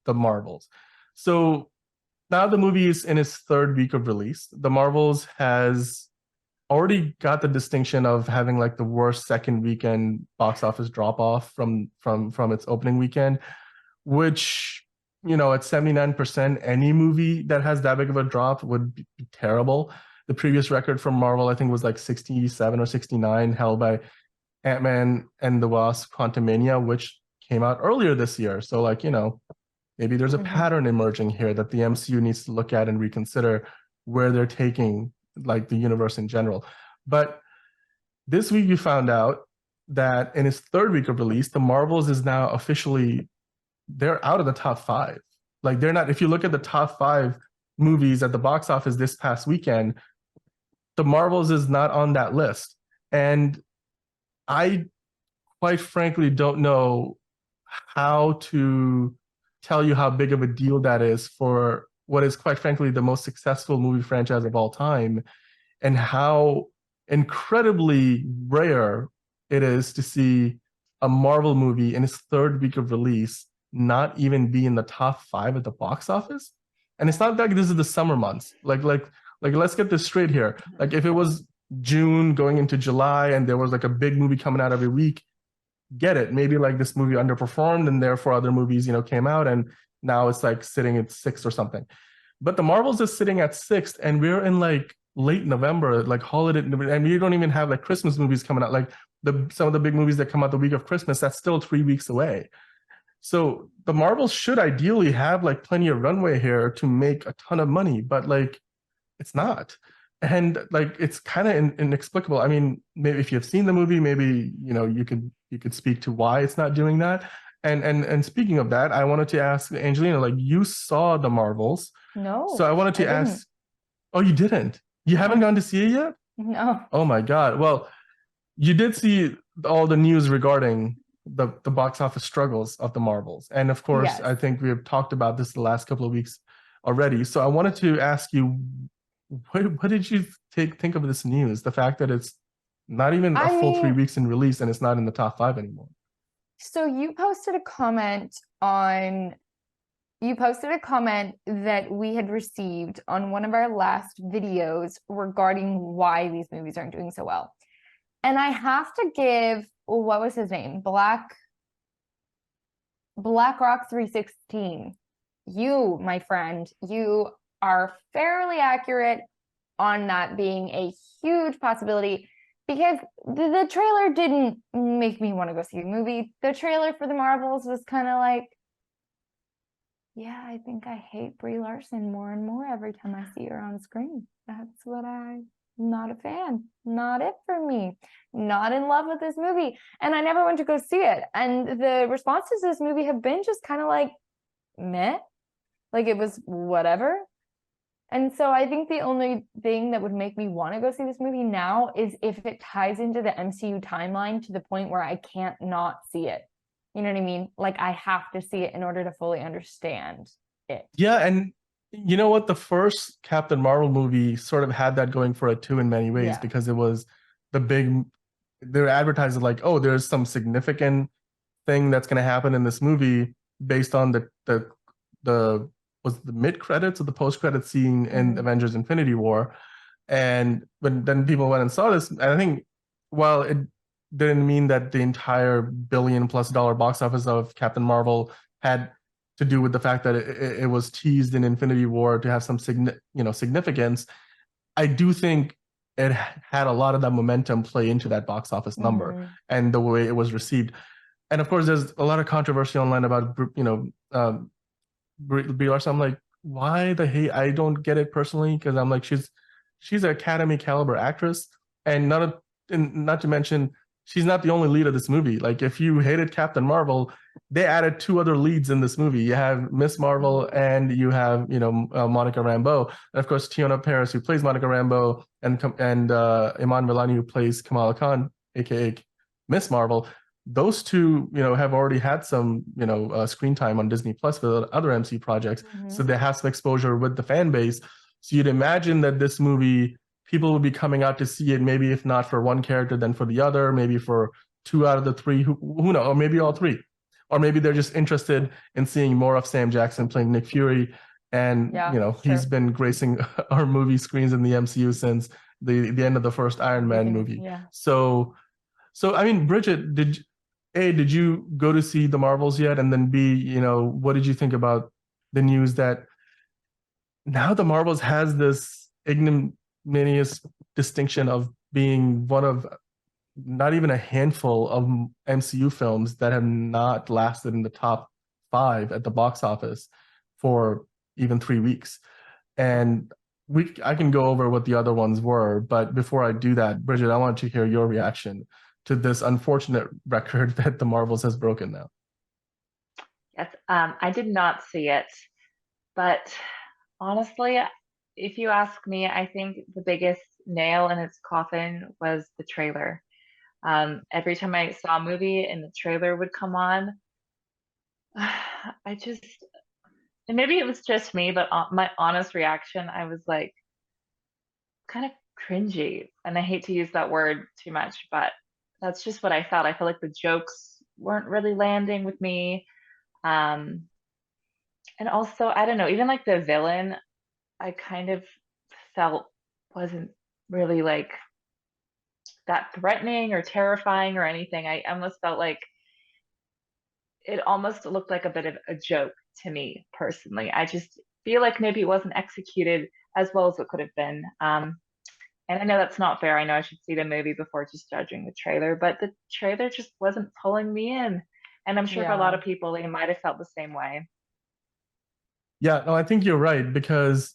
the Marvels. So now the movie is in its third week of release. The Marvels has already got the distinction of having like the worst second weekend box office drop off from its opening weekend, which, you know, at 79%, any movie that has that big of a drop would be terrible. The previous record from Marvel, I think, was like 67 or 69, held by Ant-Man and the Wasp: Quantumania, which came out earlier this year. So, like, you know, maybe there's a pattern emerging here that the MCU needs to look at and reconsider where they're taking like the universe in general. But this week we found out that in its third week of release, the Marvels is now officially, they're out of the top five. Like, they're not, if you look at the top five movies at the box office this past weekend, the Marvels is not on that list. And I quite frankly don't know how to tell you how big of a deal that is for what is quite frankly the most successful movie franchise of all time, and how incredibly rare it is to see a Marvel movie in its third week of release not even be in the top five at the box office. And it's not like this is the summer months. Like let's get this straight here. Like, if it was June going into July and there was like a big movie coming out every week, get it. Maybe like this movie underperformed and therefore other movies, you know, came out and now it's like sitting at sixth or something. But the Marvels is sitting at sixth, and we're in like late November, like holiday, and we don't even have like Christmas movies coming out. Like some of the big movies that come out the week of Christmas, that's still 3 weeks away. So the Marvels should ideally have like plenty of runway here to make a ton of money, but like it's not. And like it's kind of inexplicable. I mean, maybe if you've seen the movie, maybe, you know, you could speak to why it's not doing that. And speaking of that, I wanted to ask Angelina, like, you saw the Marvels. No. So I wanted to ask, oh, you didn't? You haven't gone to see it yet? No. Oh my God. Well, you did see all the news regarding the box office struggles of the Marvels. And of course, Yes. I think we have talked about this the last couple of weeks already. So I wanted to ask you, what did you think of this news? The fact that it's not even a full 3 weeks in release and it's not in the top five anymore. So you posted a comment that we had received on one of our last videos regarding why these movies aren't doing so well. And I have to give, what was his name? BlackRock 316. You, my friend, you are fairly accurate on that being a huge possibility, because the trailer didn't make me want to go see the movie. The trailer for the Marvels was kind of like, yeah, I think I hate Brie Larson more and more every time I see her on screen. That's what not a fan. Not it for me. Not in love with this movie. And I never went to go see it. And the responses to this movie have been just kind of like, meh. Like, it was whatever. And so I think the only thing that would make me want to go see this movie now is if it ties into the MCU timeline to the point where I can't not see it. You know what I mean? Like, I have to see it in order to fully understand it. Yeah, and you know what? The first Captain Marvel movie sort of had that going for it too in many ways, because it was they're advertising like, oh, there's some significant thing that's going to happen in this movie based on the mid-credits or the post-credits scene in Avengers Infinity War. And then people went and saw this, and I think, while it didn't mean that the entire $1 billion+ box office of Captain Marvel had to do with the fact that it was teased in Infinity War to have some significance, I do think it had a lot of that momentum play into that box office number and the way it was received. And of course, there's a lot of controversy online about, Brie Larson. I'm like, why the hate? I don't get it personally, because I'm like, she's an Academy caliber actress, and not to mention, she's not the only lead of this movie. Like, if you hated Captain Marvel, they added 2 other leads in this movie. You have Miss Marvel and you have, Monica Rambeau. And of course, Teyonah Parris, who plays Monica Rambeau, and Iman Vellani, who plays Kamala Khan, aka Miss Marvel. Those two, have already had some, screen time on Disney Plus with other MCU projects. So they have some exposure with the fan base. So you'd imagine that this movie, people would be coming out to see it, maybe if not for one character, then for the other, maybe for 2 out of the 3, who knows, or maybe all 3. or maybe they're just interested in seeing more of Sam Jackson playing Nick Fury. And Yeah, he's true. been gracing our movie screens in the MCU since the end of the first Iron Man movie. Yeah. So I mean, Bridget, did you go to see the Marvels yet? And then B, what did you think about the news that now the Marvels has this ignominious distinction of being one of not even a handful of MCU films that have not lasted in the top 5 at the box office for even 3 weeks. And I can go over what the other ones were, but before I do that, Bridget, I want to hear your reaction to this unfortunate record that the Marvels has broken now. Yes, I did not see it, but honestly, if you ask me, I think the biggest nail in its coffin was the trailer. Every time I saw a movie and the trailer would come on, and maybe it was just me, but my honest reaction, I was like kind of cringy. And I hate to use that word too much, but that's just what I felt. I felt like the jokes weren't really landing with me. And also, I don't know, even like the villain, I kind of felt wasn't really like that threatening or terrifying or anything. I almost felt like it almost looked like a bit of a joke to me personally. I just feel like maybe it wasn't executed as well as it could have been. And I know that's not fair. I know I should see the movie before just judging the trailer, but the trailer just wasn't pulling me in. And I'm sure for a lot of people, they might have felt the same way. Yeah, no, I think you're right, because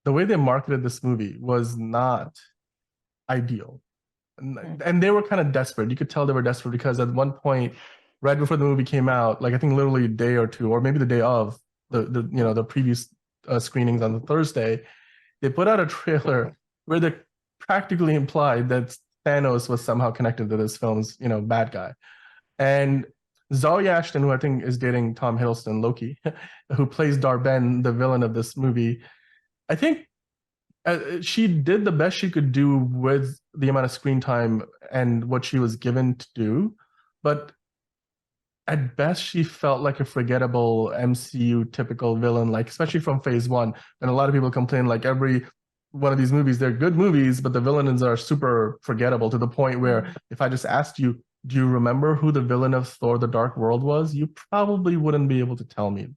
the way they marketed this movie was not ideal. And they were kind of desperate. You could tell they were desperate because at one point, right before the movie came out, like I think literally a day or two, or maybe the day of the previous screenings on the Thursday, they put out a trailer where they practically implied that Thanos was somehow connected to this film's bad guy. And Zoe Ashton, who I think is dating Tom Hiddleston, Loki, who plays Darben, the villain of this movie, I think she did the best she could do with the amount of screen time and what she was given to do. But at best, she felt like a forgettable MCU typical villain, like especially from phase 1. And a lot of people complain like every one of these movies, they're good movies, but the villains are super forgettable to the point where if I just asked you, do you remember who the villain of Thor: The Dark World was? You probably wouldn't be able to tell me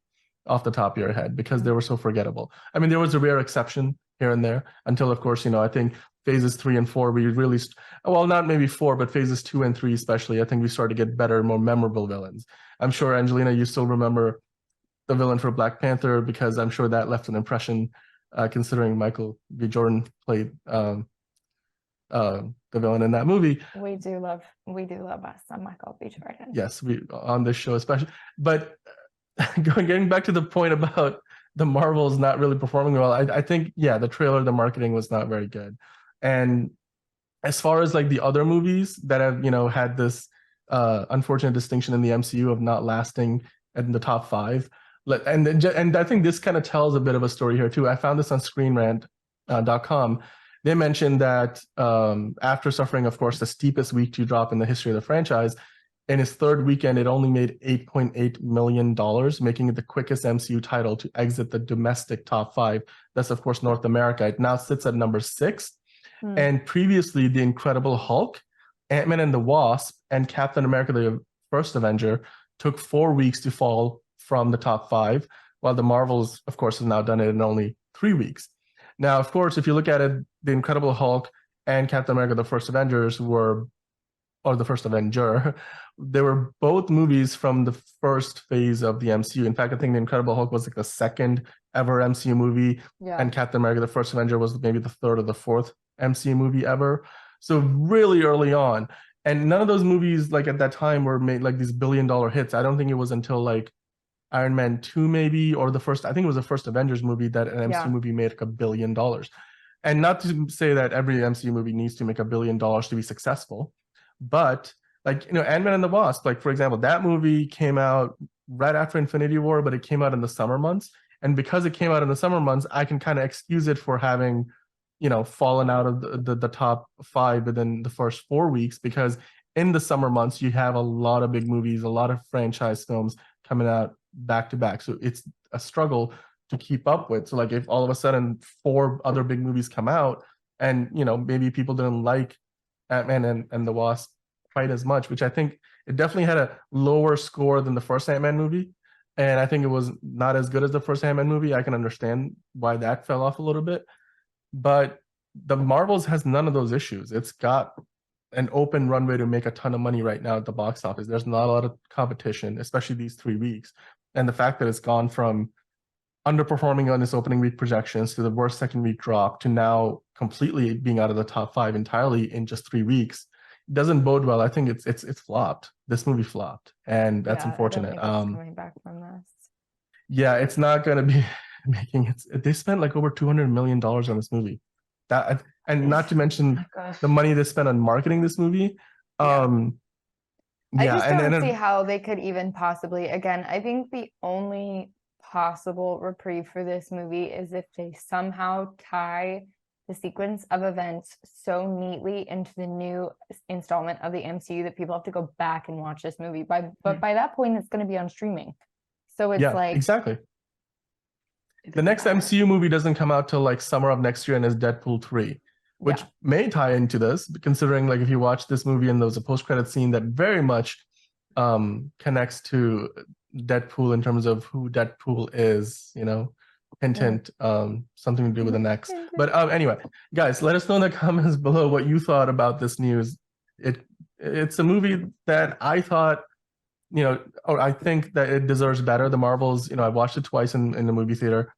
off the top of your head because they were so forgettable. I mean, there was a rare exception here and there until, of course, I think phases 3 and 4, we really, well, not maybe 4, but phases 2 and 3 especially, I think we started to get better, more memorable villains. I'm sure, Angelina, you still remember the villain for Black Panther because I'm sure that left an impression, considering Michael B. Jordan played the villain in that movie. We do love us some Michael B. Jordan. Yes, we on this show especially. But getting back to the point about the Marvels not really performing well, I think, yeah, the trailer, the marketing was not very good. And as far as like the other movies that have, had this unfortunate distinction in the MCU of not lasting in the top 5, and I think this kind of tells a bit of a story here too. I found this on ScreenRant.com. They mentioned that after suffering, of course, the steepest week 2 drop in the history of the franchise, in its 3rd weekend, it only made $8.8 million, making it the quickest MCU title to exit the domestic top 5. That's, of course, North America. It now sits at number 6. And previously, The Incredible Hulk, Ant-Man and the Wasp, and Captain America: The First Avenger took 4 weeks to fall from the top 5, while the Marvels, of course, have now done it in only 3 weeks. Now, of course, if you look at it, The Incredible Hulk and Captain America: The First Avengers The First Avenger, they were both movies from the first phase of the MCU. In fact, I think The Incredible Hulk was like the 2nd ever MCU movie, and Captain America: The First Avenger was maybe the 3rd or the 4th MCU movie ever. So really early on. And none of those movies, like at that time, were made like these billion-dollar hits. I don't think it was until like Iron Man 2 maybe, or I think it was the first Avengers movie that an MCU movie made like $1 billion. And not to say that every MCU movie needs to make $1 billion to be successful, but like, Ant-Man and the Wasp, like for example, that movie came out right after Infinity War, but it came out in the summer months. And because it came out in the summer months, I can kind of excuse it for having, fallen out of the top 5 within the first 4 weeks, because in the summer months, you have a lot of big movies, a lot of franchise films coming out back to back. So it's a struggle to keep up with. So like if all of a sudden 4 other big movies come out and, you know, maybe people didn't like Ant-Man and the Wasp quite as much, which I think it definitely had a lower score than the first Ant-Man movie. And I think it was not as good as the first Ant-Man movie. I can understand why that fell off a little bit. But the Marvels has none of those issues. It's got an open runway to make a ton of money right now at the box office. There's not a lot of competition, especially these 3 weeks. And the fact that it's gone from underperforming on its opening week projections to the worst second week drop to now completely being out of the top 5 entirely in just 3 weeks doesn't bode well. I think it's flopped. This movie flopped, and that's unfortunate. I don't think it's coming back from this. Yeah, it's not going to be making it. They spent like over $200 million on this movie. That, and not to mention the money they spent on marketing this movie. I just don't and see how they could even possibly. Again, I think the only possible reprieve for this movie is if they somehow tie the sequence of events so neatly into the new installment of the MCU that people have to go back and watch this movie. But by that point, it's going to be on streaming. So it's like exactly. The next MCU movie doesn't come out till like summer of next year, and is Deadpool 3, which may tie into this, considering like if you watch this movie and there was a post-credit scene that very much connects to Deadpool in terms of who Deadpool is, you know, hint, something to do with an X. But anyway, guys, let us know in the comments below what you thought about this news. It's a movie that I thought, you know, or I think that it deserves better. The Marvels, you know, I watched it twice in the movie theater.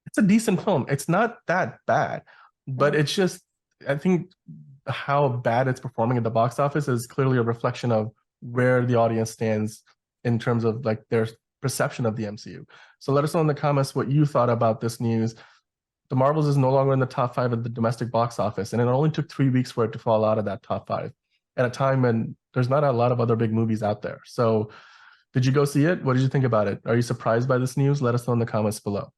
It's a decent film. It's not that bad, but it's just, I think how bad it's performing at the box office is clearly a reflection of where the audience stands in terms of like their perception of the MCU. So let us know in the comments what you thought about this news. The Marvels is no longer in the top 5 of the domestic box office, and it only took 3 weeks for it to fall out of that top 5 at a time when there's not a lot of other big movies out there. So did you go see it? What did you think about it? Are you surprised by this news? Let us know in the comments below.